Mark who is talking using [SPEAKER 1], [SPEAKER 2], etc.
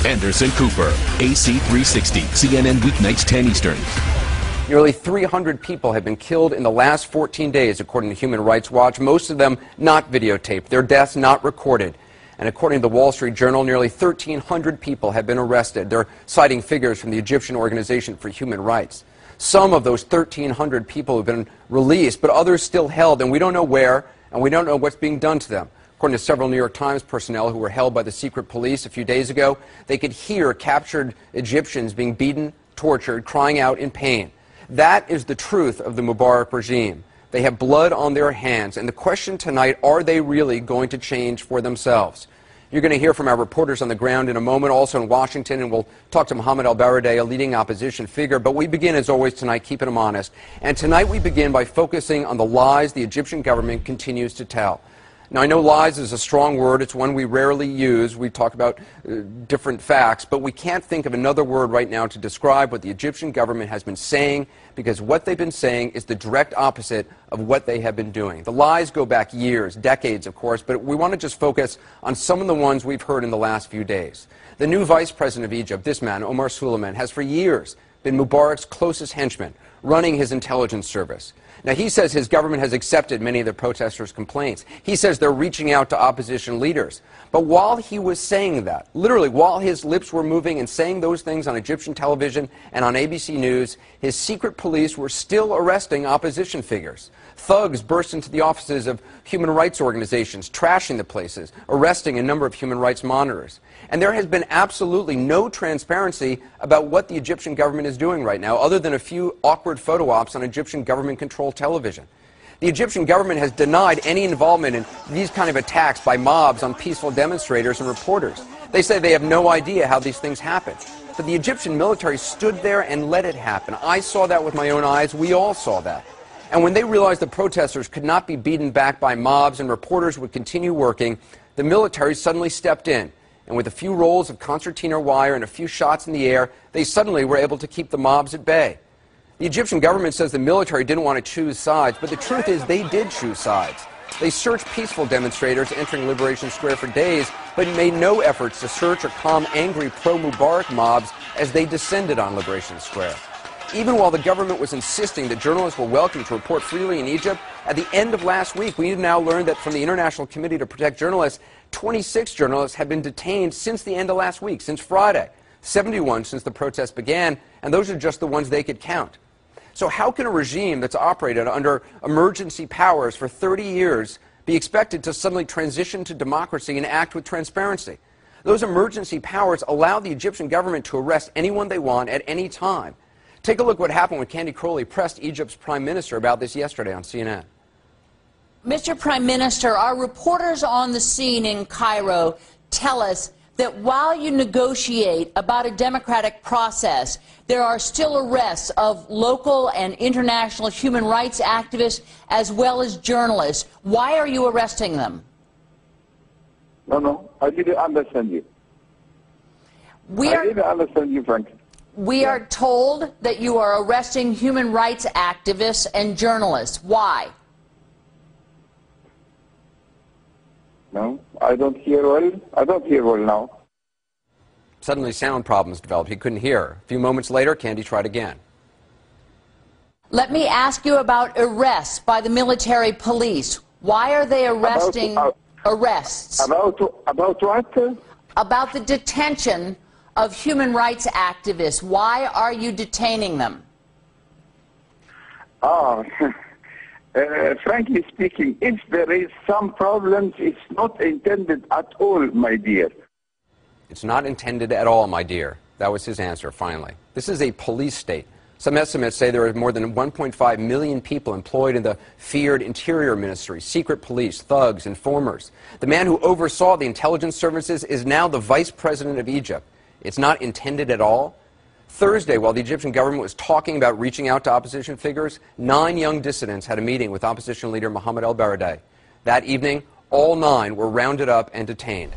[SPEAKER 1] Anderson Cooper, AC 360, CNN weeknights 10 Eastern.
[SPEAKER 2] Nearly 300 people have been killed in the last 14 days, according to Human Rights Watch, most of them not videotaped, their deaths not recorded. And according to the Wall Street Journal, nearly 1,300 people have been arrested. They're citing figures from the Egyptian Organization for Human Rights. Some of those 1,300 people have been released, but others still held, and we don't know where, and we don't know what's being done to them. According to several New York Times personnel who were held by the secret police a few days ago, they could hear captured Egyptians being beaten, tortured, crying out in pain. That is the truth of the Mubarak regime. They have blood on their hands, and the question tonight, are they really going to change for themselves? You're going to hear from our reporters on the ground in a moment, also in Washington, and we'll talk to Mohammed al-Baradei, a leading opposition figure. But we begin, as always, tonight, keeping them honest. And tonight we begin by focusing on the lies the Egyptian government continues to tell. Now, I know lies is a strong word. It's one we rarely use. We talk about different facts, but we can't think of another word right now to describe what the Egyptian government has been saying, because what they've been saying is the direct opposite of what they have been doing. The lies go back years, decades, of course, but we want to just focus on some of the ones we've heard in the last few days. The new vice president of Egypt, this man, Omar Suleiman, has for years been Mubarak's closest henchman, running his intelligence service. Now, he says his government has accepted many of the protesters' complaints. He says they're reaching out to opposition leaders. But while he was saying that, literally while his lips were moving and saying those things on Egyptian television and on ABC News, his secret police were still arresting opposition figures. Thugs burst into the offices of human rights organizations, trashing the places, arresting a number of human rights monitors. And there has been absolutely no transparency about what the Egyptian government is doing right now, other than a few awkward photo ops on Egyptian government-controlled television. The Egyptian government has denied any involvement in these kind of attacks by mobs on peaceful demonstrators and reporters. They say they have no idea how these things happen. But the Egyptian military stood there and let it happen. I saw that with my own eyes. We all saw that. And when they realized the protesters could not be beaten back by mobs and reporters would continue working, the military suddenly stepped in. And with a few rolls of concertina wire and a few shots in the air, they suddenly were able to keep the mobs at bay. The Egyptian government says the military didn't want to choose sides, but the truth is they did choose sides. They searched peaceful demonstrators entering Liberation Square for days, but made no efforts to search or calm angry pro-Mubarak mobs as they descended on Liberation Square. Even while the government was insisting that journalists were welcome to report freely in Egypt, at the end of last week, we now learned that from the International Committee to Protect Journalists, 26 journalists have been detained since the end of last week, since Friday. 71 since the protests began, and those are just the ones they could count. So how can a regime that's operated under emergency powers for 30 years be expected to suddenly transition to democracy and act with transparency? Those emergency powers allow the Egyptian government to arrest anyone they want at any time. Take a look what happened when Candy Crowley pressed Egypt's Prime Minister about this yesterday on CNN.
[SPEAKER 3] Mr. Prime Minister, our reporters on the scene in Cairo tell us that while you negotiate about a democratic process, there are still arrests of local and international human rights activists as well as journalists. Why are you arresting them?
[SPEAKER 4] No, I didn't understand you. I didn't understand you, frankly.
[SPEAKER 3] We are told that you are arresting human rights activists and journalists. Why?
[SPEAKER 4] No, I don't hear well. I don't hear well now.
[SPEAKER 2] Suddenly sound problems developed. He couldn't hear. A few moments later, Candy tried again.
[SPEAKER 3] Let me ask you about arrests by the military police. Why are they arresting arrests?
[SPEAKER 4] About what?
[SPEAKER 3] About the detention of human rights activists. Why are you detaining them?
[SPEAKER 4] Frankly speaking, if there is some problems, it's not intended at all, my dear.
[SPEAKER 2] It's not intended at all, my dear. That was his answer, finally. This is a police state. Some estimates say there are more than 1.5 million people employed in the feared Interior Ministry, secret police, thugs, informers. The man who oversaw the intelligence services is now the vice president of Egypt. It's not intended at all. Thursday, while the Egyptian government was talking about reaching out to opposition figures, 9 young dissidents had a meeting with opposition leader Mohammed al-Baradei. That evening, all 9 were rounded up and detained.